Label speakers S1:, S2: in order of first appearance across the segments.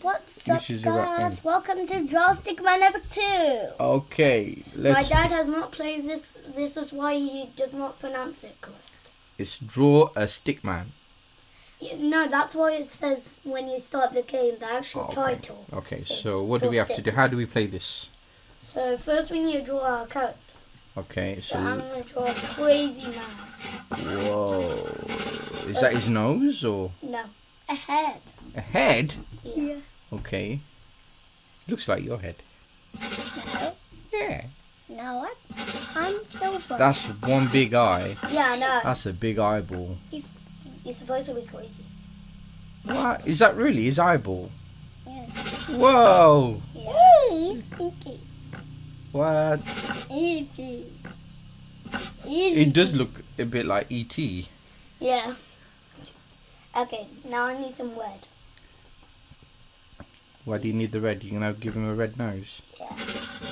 S1: What's up, guys? Welcome to Draw Stickman number 2.
S2: Okay,
S1: My dad has not played this. This is why he does not pronounce it correct.
S2: It's Draw a Stickman.
S1: No, that's why it says when you start the game, the actual title.
S2: Okay, so what do we have to do? How do we play this?
S1: So first we need to draw our character.
S2: Okay, so
S1: I'm going to draw a crazy man.
S2: Whoa. Is that his nose or?
S1: No, a head.
S2: A head?
S1: Yeah.
S2: Okay. Looks like your head.
S1: No.
S2: Yeah.
S1: No, what? I'm so funny.
S2: That's one big eye.
S1: Yeah, I know.
S2: That's a big eyeball.
S1: He's supposed to be crazy.
S2: What? Is that really his eyeball?
S1: Yeah.
S2: Whoa.
S1: Yeah. He's stinky.
S2: What?
S1: Easy.
S2: It does look a bit like E.T.
S1: Yeah. Okay, now I need some red.
S2: Why do you need the red? You're going to give him a red nose?
S1: Yeah.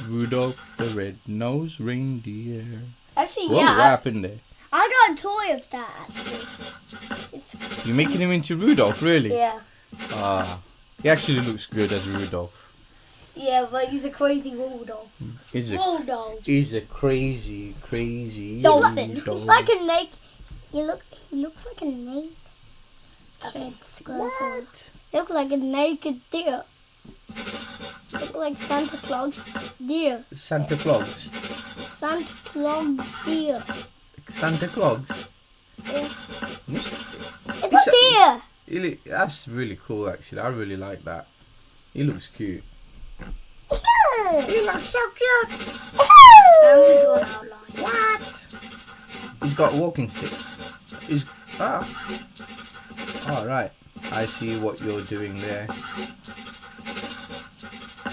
S2: Rudolph the red-nosed reindeer.
S1: Actually,
S2: Whoa,
S1: yeah.
S2: what happened there?
S1: I got a toy of that, actually.
S2: You're making him into Rudolph, really?
S1: Yeah.
S2: Ah. He actually looks good as Rudolph.
S1: Yeah, but he's a crazy Rudolph.
S2: He's a crazy
S1: dolphin.
S2: Rudolph.
S1: He's like a naked. He looks like a naked. Okay.
S2: What?
S1: He looks like a naked deer. Looks like Santa Claus deer.
S2: Santa Claus.
S1: Santa Claus deer.
S2: Santa Claus.
S1: Yeah. It's a deer.
S2: That's really cool, actually. I really like that. He looks cute.
S1: He
S2: looks so cute.
S1: What?
S2: He's got a walking stick. All right. I see what you're doing there.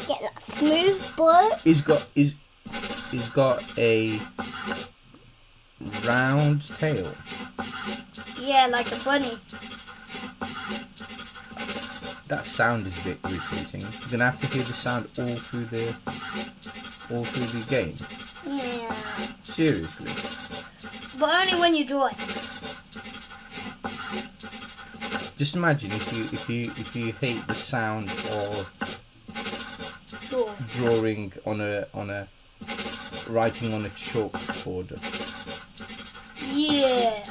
S1: Get that smooth butt.
S2: He's got a round tail.
S1: Yeah, like a bunny.
S2: That sound is a bit irritating. You're gonna have to hear the sound all through the game.
S1: Yeah.
S2: Seriously.
S1: But only when you draw it.
S2: Just imagine if you hate the sound of drawing on a writing on a chalkboard.
S1: Yeah.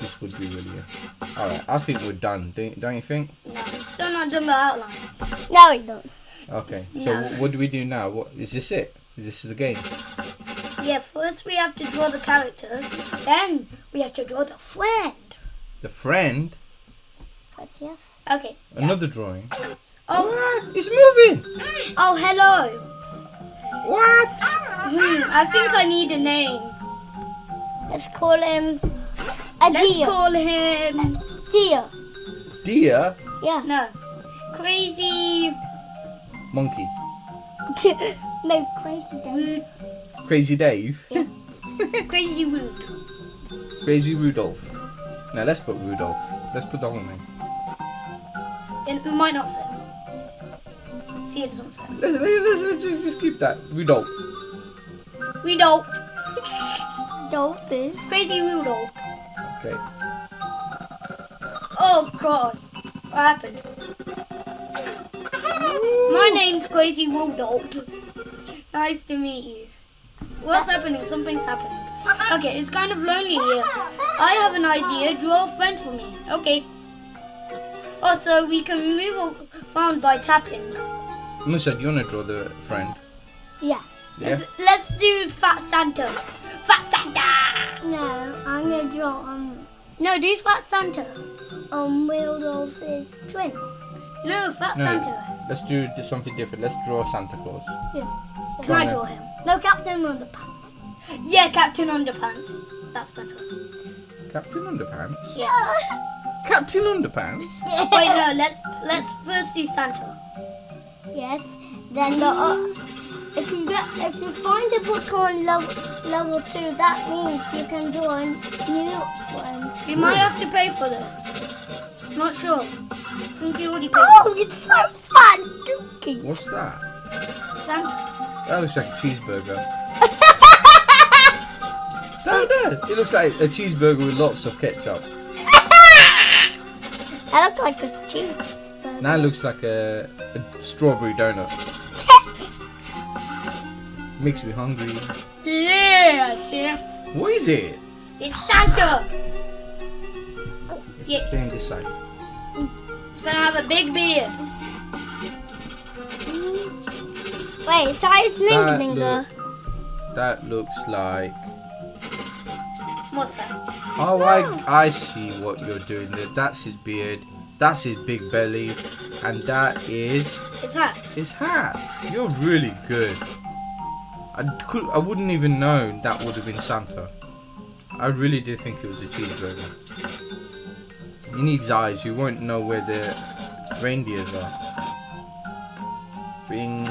S2: This would be really good. Alright, I think we're done. Don't you think?
S1: No, we're still not done the outline. No, we don't.
S2: Okay, so what do we do now? What is this? Is this the game?
S1: Yeah, first we have to draw the character, then we have to draw the friend.
S2: The friend?
S1: Yes. Okay.
S2: Another drawing.
S1: Oh,
S2: what? It's moving.
S1: Oh, hello.
S2: What?
S1: I think I need a name. Let's call him Let's call him Deer.
S2: Deer?
S1: Yeah. No. Crazy
S2: Monkey.
S1: No, Crazy Dave.
S2: Crazy Dave?
S1: Yeah. Crazy Rude.
S2: Crazy Rudolph. Now let's put Rudolph. Let's put the whole name.
S1: It might not fit. See, it doesn't fit.
S2: Let's just keep that. Rudolph.
S1: Rudolph. Dolphin. Crazy Rudolph.
S2: Okay.
S1: Oh God. What happened? My name's Crazy Rudolph. Nice to meet you. What's happening? Something's happening. Okay, it's kind of lonely here. I have an idea. Draw a friend for me. Okay. Also, we can move around by tapping.
S2: Musa, do you want to draw the friend?
S1: Yeah. Let's do Fat Santa. Fat Santa! No, I'm going to draw No, do Fat Santa. Rudolph's twin. No, Fat Santa.
S2: Let's do something different. Let's draw Santa Claus.
S1: Yeah. Can I draw him? No, Captain Underpants. Yeah, Captain Underpants. That's better.
S2: Captain Underpants?
S1: Yeah.
S2: Captain Underpants?
S1: Yeah. Wait, no, let's first do Santa. Yes. Then if you find a book on level 2, that means you can draw a new one. You might have to pay for this. Not sure. I think you already paid. Oh, it's so fun!
S2: What's that?
S1: Santa.
S2: That looks like a cheeseburger. No, it looks like a cheeseburger with lots of ketchup.
S1: I look like a cheeseburger.
S2: Now it looks like a strawberry donut. Makes me hungry.
S1: Yeah, Chef.
S2: What is it?
S1: It's Santa. Yeah.
S2: Stay on this side.
S1: It's gonna have a big beard. Wait, size Ninga.
S2: That looks like.
S1: What's that?
S2: Oh, I see what you're doing there. That's his beard. That's his big belly, and that is
S1: His hat.
S2: his hat. You're really good. I wouldn't even know that would have been Santa. I really did think it was a cheeseburger. He needs eyes. You won't know where the reindeers are. Bring.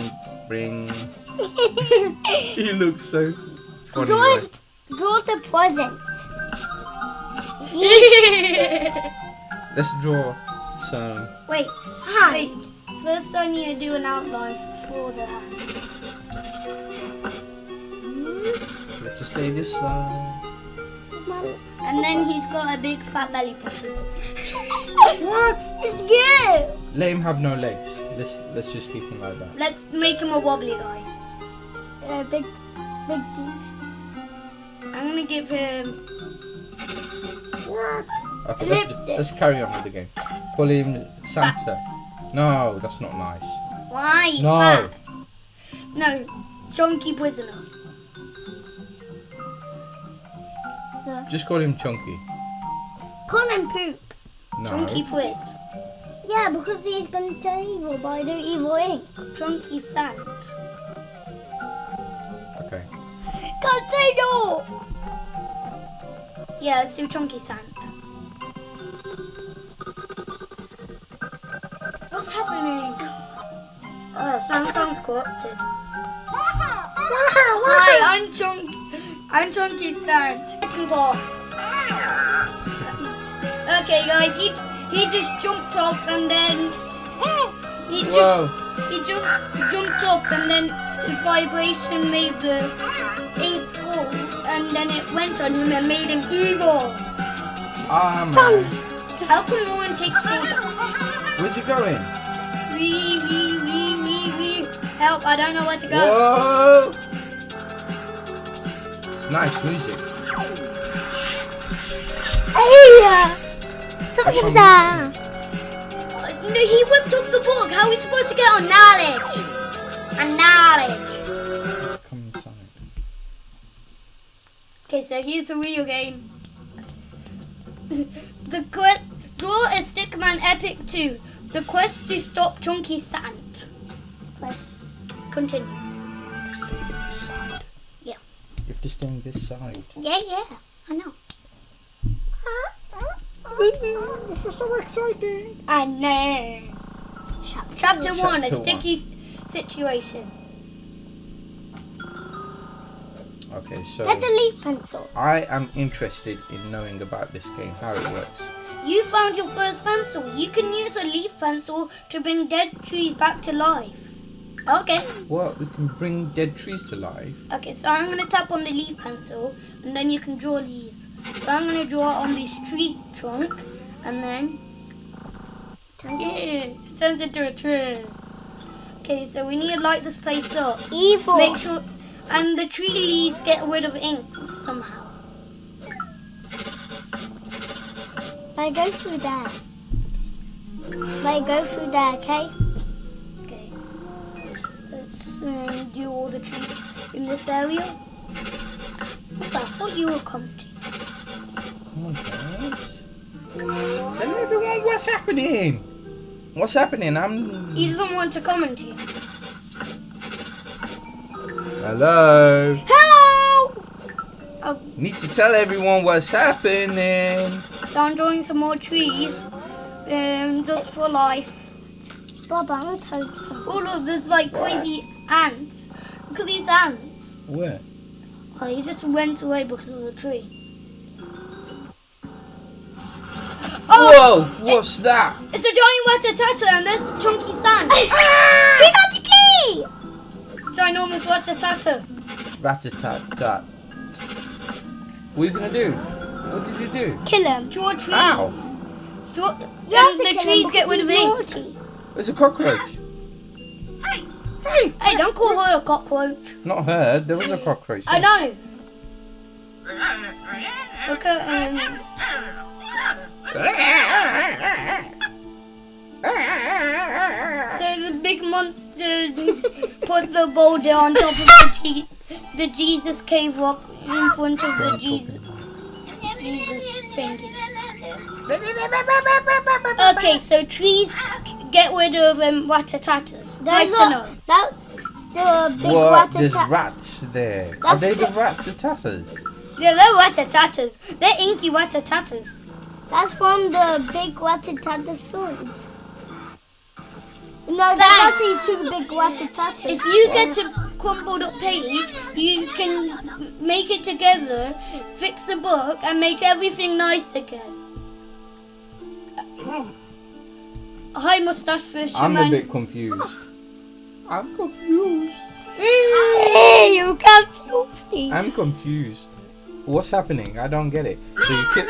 S2: He looks so funny.
S1: Draw the present.
S2: Let's draw some.
S1: Wait, hands. First I need to do an outline for the hands.
S2: You have to stay this side.
S1: And then he's got a big fat belly button.
S2: What?
S1: It's good.
S2: Let him have no legs. Let's just keep him like that.
S1: Let's make him a wobbly guy. Big teeth. I'm gonna give him.
S2: What? Okay, let's carry on with the game. Call him Santa. No, that's not nice.
S1: Why? He's
S2: No.
S1: fat. No, chunky prisoner.
S2: Just call him Chunky.
S1: Call him Poop.
S2: No.
S1: Chunky Quiz. Yeah, because he's going to turn evil by the evil ink. Chunky Sant.
S2: Okay.
S1: Can't say no! Yeah, let's do Chunky Sant. What's happening? Oh, Samsung's corrupted. Hi, I'm Chunky Sant. Second part. Okay, guys, he just jumped off and then he jumped off and then his vibration made the ink fall and then it went on him and made him evil.
S2: Ah, man.
S1: How come no one takes fall damage?
S2: Where's he going?
S1: We. Help, I don't know where to go.
S2: Whoa! It's nice music.
S1: No, he whipped off the book. How are we supposed to get on knowledge? And knowledge.
S2: Come inside.
S1: Okay, so here's the real game. Draw a Stickman Epic 2. The quest to stop Chunky Sant. Continue.
S2: Stay on this side.
S1: Yeah.
S2: You have to stay on this side.
S1: Yeah, I know.
S2: This is so exciting.
S1: I know. Chapter 1, a sticky situation.
S2: Okay, so
S1: Get the leaf pencil.
S2: I am interested in knowing about this game, how it works.
S1: You found your first pencil. You can use a leaf pencil to bring dead trees back to life. Okay.
S2: What? We can bring dead trees to life?
S1: Okay, so I'm going to tap on the leaf pencil and then you can draw leaves. So I'm going to draw on this tree trunk and then it turns into a tree. Okay, so we need to light this place up. Evil. Make sure, and the tree leaves get rid of ink somehow. I go through there. Okay? Okay. Let's do all the trees in this area. What's that? I thought you were commenting.
S2: Come on, guys. Tell everyone what's happening. What's happening?
S1: He doesn't want to commentate.
S2: Hello.
S1: Hello! Oh,
S2: Need to tell everyone what's happening.
S1: so I'm drawing some more trees. Just for life. Baba, I'm going to oh look, there's like crazy ants. Look at these ants.
S2: Where?
S1: Oh, he just went away because of the tree.
S2: Whoa! What's that?
S1: It's a giant Ratatata and there's Chunky Sant. He got the key! Ginormous Ratatata.
S2: Rat-a-tat-tat. What are you gonna do? What did you do?
S1: Kill him. Draw trees.
S2: Ow.
S1: Draw, and the trees get rid of ink.
S2: It's a cockroach. Hey!
S1: Hey, don't call her a cockroach.
S2: Not her. There was a cockroach.
S1: I know. Okay. So the big monster put the boulder on top of the Jesus cave rock in front of the Jesus thing. Okay, so trees get rid of rat-a-tatas. Nice to know.
S3: That's the big
S2: What? There's
S3: rat-a-tat.
S2: rats there. Are they the rat-a-tatas?
S1: Yeah, they're rat-a-tatas. They're inky rat-a-tatas.
S3: That's from the big rat-a-tatasaurus. No, that's actually two big rat-a-tatas.
S1: If you get a crumbled up page, you can make it together, fix a book, and make everything nice again. Hi, Mustache Fisherman.
S2: I'm a bit confused. I'm confused.
S3: Hey, you confused me.
S2: I'm confused. What's happening? I don't get it. So you kill...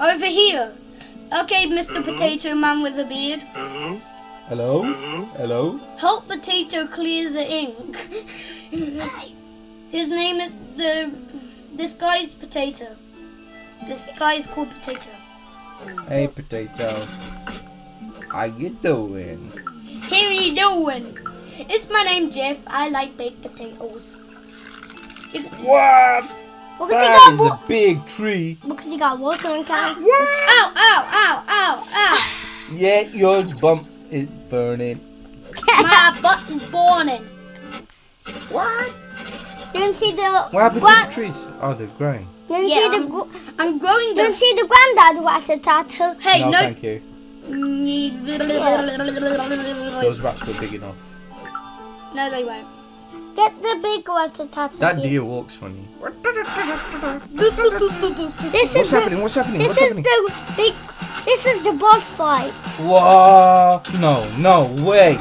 S1: Over here. Okay, Mr. Potato Man with a beard.
S2: Hello? Hello?
S1: Help Potato clear the ink. His name is this guy's Potato. This guy is called Potato.
S2: Hey, Potato. How you doing?
S1: How you doing? It's my name Jeff. I like baked potatoes.
S2: What?
S3: Because he
S2: That is
S3: got
S2: a big tree.
S3: because he got watering can.
S1: Ow, ow, ow, ow, ow.
S2: Yeah, your bump is burning.
S1: My butt is burning.
S2: What?
S3: Didn't see the
S2: What happened to the trees? Oh, they're growing.
S3: Didn't
S1: Yeah,
S3: see the
S1: I'm growing
S3: didn't
S1: them.
S3: see the granddad rat-a-tata.
S1: Hey,
S2: No,
S1: no.
S2: thank you. Those rats were big enough.
S1: No, they won't.
S3: Get the big rat-a-tata.
S2: That
S3: here.
S2: deer walks funny.
S3: This
S2: What's
S3: is
S2: happening? What's happening?
S3: This
S2: What's
S3: is
S2: happening?
S3: the big. This is the boss fight.
S2: Whoa! No, no way!